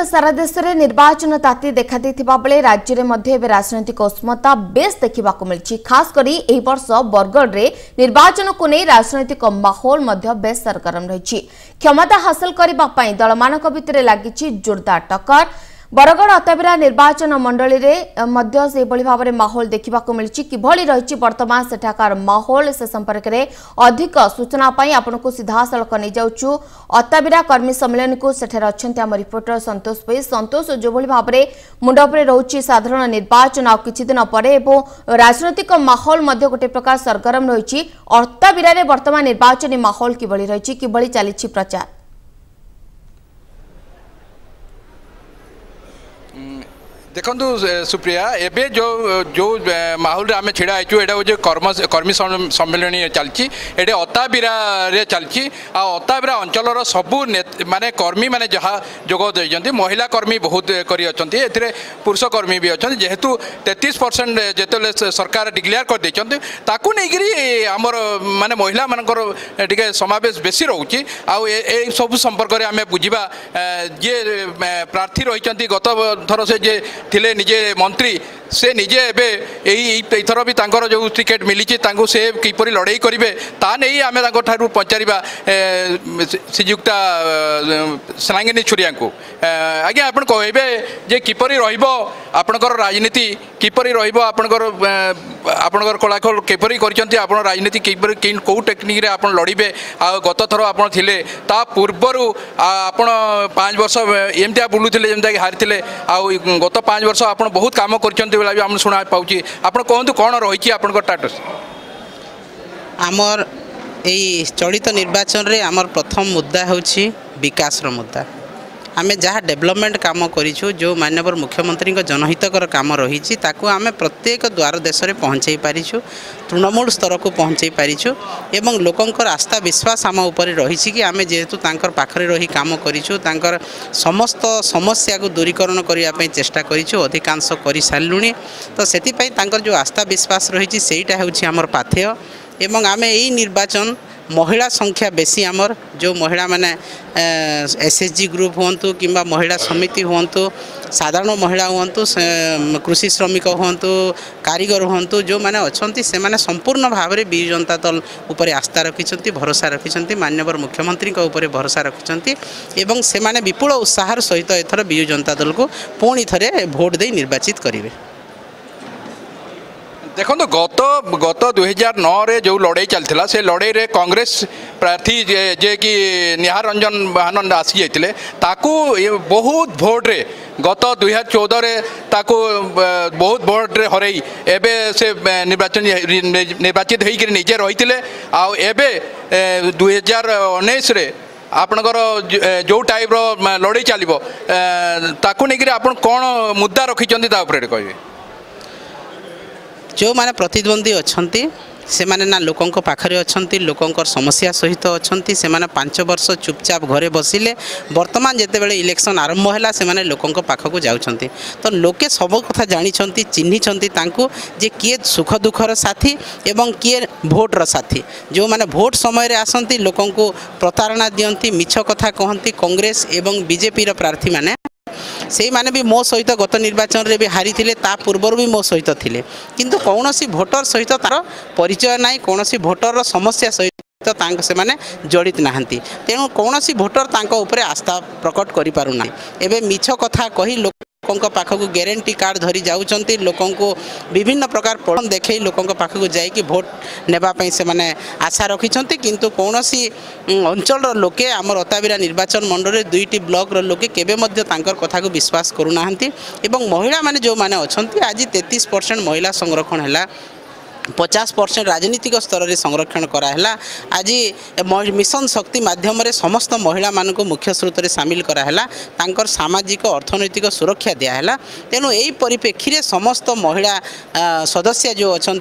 सारा देश में निर्वाचन ताती देखा बेले राज्य में राजनैतिक उष्मता बेस देखा मिली। खासकर यह वर्ष बरगढ़ में निर्वाचन को नहीं राजनैतिक माहौल बेस सरगरम रही। क्षमता हासिल करने दल मान भितर लगी जोरदार टक्कर। बरगढ़ अताबिरा निर्वाचन मंडली में भाव में माहौल देखा मिली। किभली रही वर्तमान सेठाकार माहौल से संपर्क में अधिक सूचना आपन को सीधा सड़क नहीं जाऊँ अताबिरा कर्मी सम्मेलन को सेठार अच्छा आम रिपोर्टर संतोष पई। संतोष जो भाव में मुंडपरे रोचे साधारण निर्वाचन आ किछि दिन पर राजनैतिक माहौल गोटे प्रकार सरगरम रही। अताबिरा वर्तमान निर्वाचन माहौल किभली रही किभली चली प्रचार देखु सुप्रिया एबे जो जो माहौल आम छिड़ा आईचु एटा हूँ कर्मी सम्मेलन चलती अताबिरा चलती अताबिरा अंचल सबू माने कर्मी माने जहाँ जोग देते महिला कर्मी बहुत करी अच्छा ए पुरुष कर्मी भी अच्छा जेहेतु 33% जो सरकार डिक्लेयर कर देते ताकू नहीं आमर माने महिला मानकर टिके समावेश बेसी रोचे आ सब संपर्क में आम बुझा जे प्रार्थी रही गत थर से जे थिले निजे मंत्री से निजे एथर भी जो टिकेट मिली से किपरि लड़ाई करेंगे ता नहीं आम पचारा श्रीजुक्ता सनांगिनी छुरिया को आज्ञा आप कहे जे किपरि आपणकर राजनीति किपरि आपणकर कलाखोल किपरि कर राजनीति किपरि कौ टेक्निक रे आप लड़े आ गत थर आप थिले ता पूर्वर आपण 5 वर्ष एमती बुलूले जमी हारी आ गत 5 वर्ष आप बहुत काम कर आम शुणा पाँच आप कहतु कौन रही स्टाटस आमर यही चलित निर्वाचन रे आमर प्रथम मुद्दा होछि विकास रो मुद्दा। आम जहाँ डेवलपमेंट काम करिछु जो माननीय मुख्यमंत्री जनहितकर काम रही आम प्रत्येक द्वार देश में पहुँचाई पारिछु तृणमूल स्तर को पहुँचाई पारिछु एवं लोकंकर आस्था विश्वास आम उपर रही कि आम जेहेतु तांकर पाखरे रही काम करिछु तांकर समस्त समस्या को दूरीकरण करने चेष्टा करिछु अधिकांश कर सारूँ तो से जो आस्था विश्वास रही सेटा होछि आमर पाथेय एवं आम यही निर्वाचन महिला संख्या बेसी आमर जो महिला माने एसएचजी ग्रुप हूँ कि महिला समिति हूँ साधारण महिला हूँ कृषि श्रमिक हूँ कारीगर हूँ जो मैंने अच्छा से माने संपूर्ण भाव में विजु जनता दल उपर आस्था रखिंट भरोसा रखिंट माननीय मुख्यमंत्री उपर भरोसा रखिंट एवं से माने विपुल उत्साह सहित एथर विजु जनता दल को पुणी थे भोट दे निर्वाचित करेंगे। देखो गत 2009 रे जो लड़ाई चलता से लड़ाई रे कांग्रेस प्रार्थी जे कि निहार रंजन आनंद आसी जाते ताकू बहुत भोट रे गत 2014 रे ताकू बहुत भोट रे हरई एबे से निर्वाचित होकर निजे रही आबे 2019 रे आपणकर जो टाइप रो लड़ाई चलो ताकू नहीं आप कौन मुद्दा रखिंट कहे जो माने प्रतिद्वंदी अच्छी से माने ना लोकों पाखरे अच्छी लोकों समस्या सहित अच्छी से माने 5 वर्ष चुपचाप घरे बसिले वर्तमान जिते बड़े इलेक्शन आरंभ है से माने लोकों पाखक जाउछंती तो लोके सब कथा जानिछंती चिन्हिछंती तांको जे किए सुख दुखर साथी एवं किए भोटर साथी जो माने भोट समय रे आसंती लोकों को प्रतारणा दियंती मिछ कथा कहंती कांग्रेस एवं बीजेपी प्रार्थी माने से माने भी मो सहित गत निर्वाचन रे भी हारी थिले ता पूर्वर भी मो सहित थिले किंतु कौनसी भोटर सहित तार परिचय नाई कौनसी भोटर समस्या सहित तांक से माने जड़ित नाहंती तेणु कौनसी भोटर तांक ऊपर आस्था प्रकट करि पारुना एबे मिछ कथा कही लोकों पाखक गारंटी कार्ड धरी जाउछंती लोकों को विभिन्न प्रकार प्रलोभन देखई लोकों पाखक जाइकी भोट नेबापई से माने आशा रखिछंती किंतु कौनसी अंचल लोके आमर अताबिरा निर्वाचन मंडल 2टी ब्लॉक लोके केबे मध्य तांकर कथा को विश्वास करूनाहंती एवं महिला माने जो माने अछंती आज 33% महिला संरक्षण हैला 50% राजनीतिक स्तर में संरक्षण कराला आज मिशन शक्ति माध्यम समस्त महिला मानक मुख्य स्रोत में सामिल कराला तांकर सामाजिक अर्थनैतिक सुरक्षा दियाला तेणु यही परिप्रेक्षी में समस्त महिला सदस्य जो अच्छा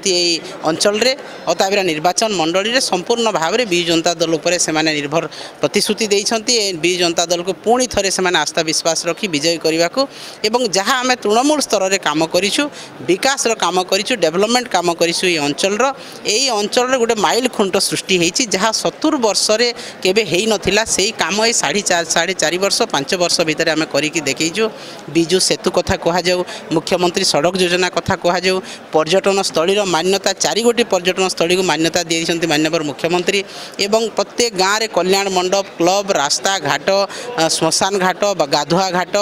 अंचल रे अताबिरा निर्वाचन मंडली रे संपूर्ण भाव में विजु जनता दल उपर से निर्भर प्रतिश्रुति देइछंती विजु जनता दल को पुणी थे से आस्था विश्वास रखी विजय करने को एवं जहाँ आम तृणमूल स्तर में काम करूँ विकास काम करूँ डेवलपमेंट काम करूँ ये अंचल गोटे माइल खुंट सृष्टि होती जहाँ 70 वर्ष केबे हेई नथिला सेही काम ये 4.5 वर्ष 5 वर्ष भितर आम करके देखीचु। बिजु सेतु कथा कह जाऊ, मुख्यमंत्री सड़क योजना कथा कह जाऊ, पर्यटन स्थली मान्यता 4 गोटी पर्यटन स्थली को मान्यता दी माननीय मुख्यमंत्री एवं प्रत्येक गाँव में कल्याण मंडप क्लब रास्ता घाट श्मशान घाट गाधुआ घाट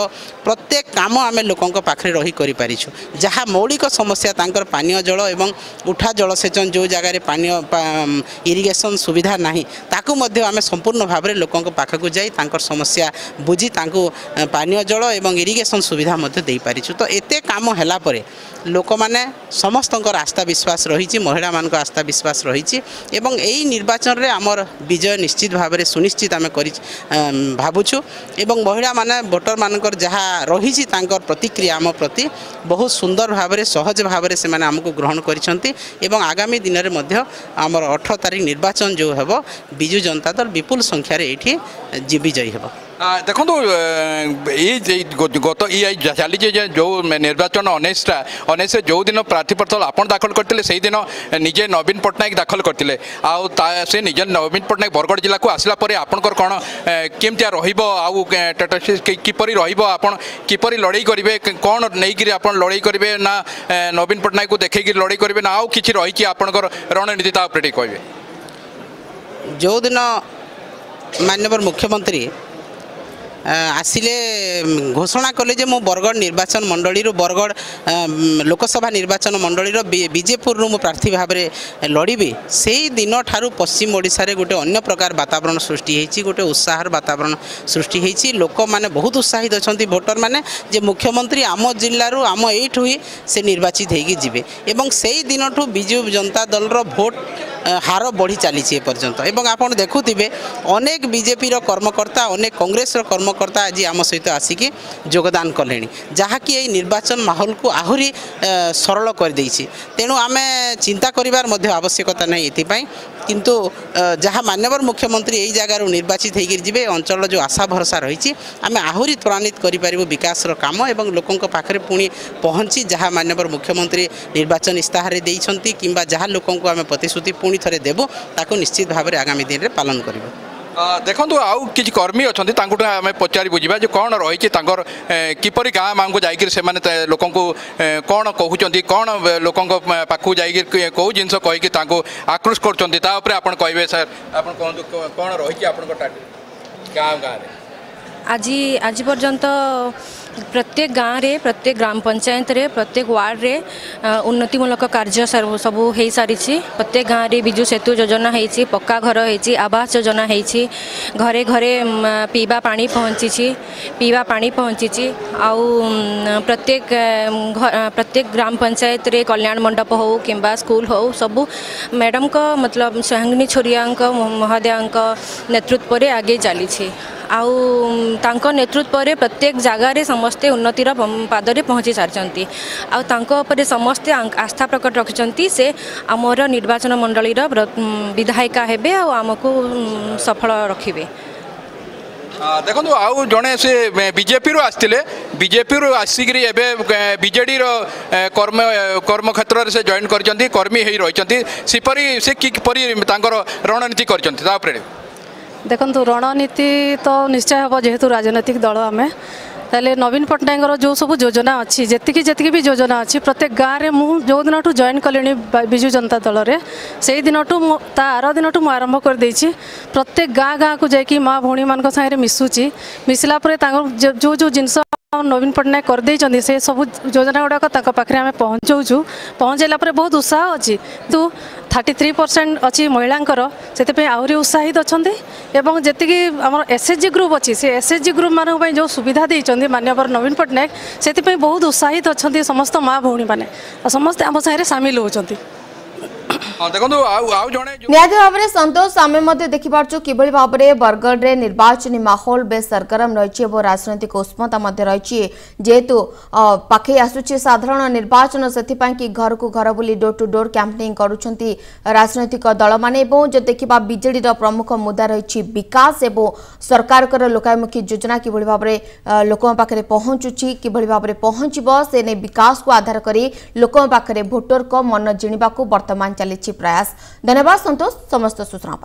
प्रत्येक काम आम लोकों पाखे रही करिपारिछु। जहाँ मौलिक समस्या तांकर पानीय जल एवं उठा जलसेचन जो जगार पानी इरिगेशन सुविधा नहीं ताकू मध्य आम संपूर्ण भाव में लोकों पाखक जाई तांकर समस्या बुझी तांको पानीय जल एवं इरिगेशन सुविधा मध्य दे पारिछु। तो एते काम हैला परे लोक माने समस्त आस्था विश्वास रही महिला मान आस्था विश्वास रही एवं यही निर्वाचन रे आमर विजय निश्चित भाव में सुनिश्चित आम भावुछु एवं महिला माने भोटर मानकर जहाँ रही प्रतिक्रिया आम प्रति बहुत सुंदर भाव में सहज भाव में से आमको ग्रहण करिसंती एवं आगामी दिन में मध्य आमर 18 तारिख निर्वाचन जो हेबो बिजु जनता दल विपुल संख्यार ये विजयी हेबो। देखो गत चली जो निर्वाचन 19 जो दिन प्रार्थीपत्र आपन दाखल करते से दिन निजे नवीन पट्टनायक दाखल करते से निजे नवीन पट्टनायक बरगढ़ जिला को आसला परे आपनकर कौन केमतिया रहिबो आउ किपरि रहिबो आपन किपरि लड़ाई करिवे कौन नहीं आप लड़ाई करिवे ना नवीन पट्टनायक को देखिक लड़ाई करिवे ना आउ किछि रही आपनकर रणनीति ता उपरे कहबे। जो दिन माननीय मुख्यमंत्री आसिले घोषणा कले जे मो बरगढ़ निर्वाचन मंडली बरगढ़ लोकसभा निर्वाचन मंडली बीजेपुर मु प्रार्थी भाव में लड़बी से दिन ठारू पश्चिम ओडिशा रे गोटे अन्य प्रकार वातावरण सृष्टि होती गोटे उत्साहर वातावरण सृष्टि होती लोक मैंने बहुत उत्साहित अच्छा भोटर मैंने जे मुख्यमंत्री आम जिलूर आम यू ही से निर्वाचित होगी जीवे एवं से ही दिन ठू बिजु जनता दल भोट हार बढ़ी चली एपर्यंत एवं आपड़ देखुवे अनेक बीजेपी कर्मकर्ता अनेक कांग्रेस कर्मकर्ता आज आम सहित आसिकी योगदान कले जहाँकि यही निर्वाचन माहौल को आहरी सरल कर देछि। तेणु आम चिंता करिवार मध्य आवश्यकता नहीं ये किंतु जहाँ माननीय मुख्यमंत्री यही जगार निर्वाचित होगी अंचल जो आशा भरसा रही आम आहरी त्वरान्वित करूँ विकास काम एवं लोकों पाखे पुणी पहुँची जहाँ माननीय मुख्यमंत्री निर्वाचन इस्ताहार देइछंती किंबा जहाँ लोकों आम प्रतिश्रुति पुणी थे देबू ताको निश्चित भाव में आगामी दिन में पालन करूँ। देखो आउ कि कर्मी अच्छा आम पचारि बुझा जो कौन रही किपरि गाँ माँ को जाकर से लोक कौन कहते कौन लोक पाखु जा कौ जिन कहीकि आकृष्ट कर कहे सर आप कहतु कौन रही गाँव गाँव आज पर्यंत प्रत्येक गाँव रे प्रत्येक ग्राम पंचायत रे प्रत्येक वार्ड रे उन्नतिमूलक कार्य सब हो सारी प्रत्येक गाँव रे बिजु सेतु योजना होती पक्का घर होती आवास योजना होती घरे घरे पीवा पानी पहुँची आउ प्रत्येक ग्राम पंचायत रे कल्याण मंडप हो किंबा स्कूल हो सबू मैडम को मतलब सोहांगिनी छोरिया महोदया नेतृत्व रे आगे चली आउ तांको नेतृत्व रे प्रत्येक जगार समस्ते उन्नतिर पादरे पहुँची सारी आउ समस्ते आस्था प्रकट रखिंट से आमर निर्वाचन मंडली विधायिका हेबे आमको सफल रखिबे। देखो आउ जड़े से बीजेपी बीजेपी आसिक बीजेडी कर्म क्षेत्र से जॉइन कर कर्मी हो रही से किपरि रणनीति कर देखु रणनीति तो निश्चय हम जेहेतु राजनैतिक दल आम ताले नवीन पट्टनायक जो सब योजना अच्छी जी भी योजना अच्छी प्रत्येक गाँव में मुझे जो दिन जॉइन कले बिजु जनता दल में से दिन आर दिन मुझे आरंभ कर देछि प्रत्येक गाँ को जाकि माँ भौणी मान सागे मिसुची मिसला जो जो जिनस नवीन पट्टनायक कर से सब योजना गुड़ाक पाखे आम पहुँचाऊँ पहुँचला बहुत उत्साह अच्छी तो 33% अच्छी महिलांकर से आहरी उत्साहित अच्छा एवं जी आम एसएचजी ग्रुप अच्छी से एसएचजी ग्रुप मानक जो सुविधा देते माननीय नवीन पट्टनायक से बहुत उत्साहित अच्छा समस्त माँ भौणी मैंने समस्त आम सागे सामिल होती। हाँ देखो आउ जणे निहाती भाव में संतोष आम देखिपार कि भाव में बरगढ़ में निर्वाचनी माहौल बेस सरगरम रही और राजनैतिक उष्मता रही जेहेतु पाखे आसुची साधारण निर्वाचन से कि घर को घर बुली डोर टू डोर कैंपेनिंग करुछंती राजनैतिक दल माने जो देखा बीजेडी प्रमुख मुद्दा रही विकास और सरकार लोकामुखी योजना किभली भाव में लोकों पाखे पहुंचुची किभली भाव में पहुंचब से नहीं विकास को आधार करी लोकों पाखे भोटर को मन जिणवा वर्तमान चली प्रयास। धन्यवाद संतोष समस्त सूचना।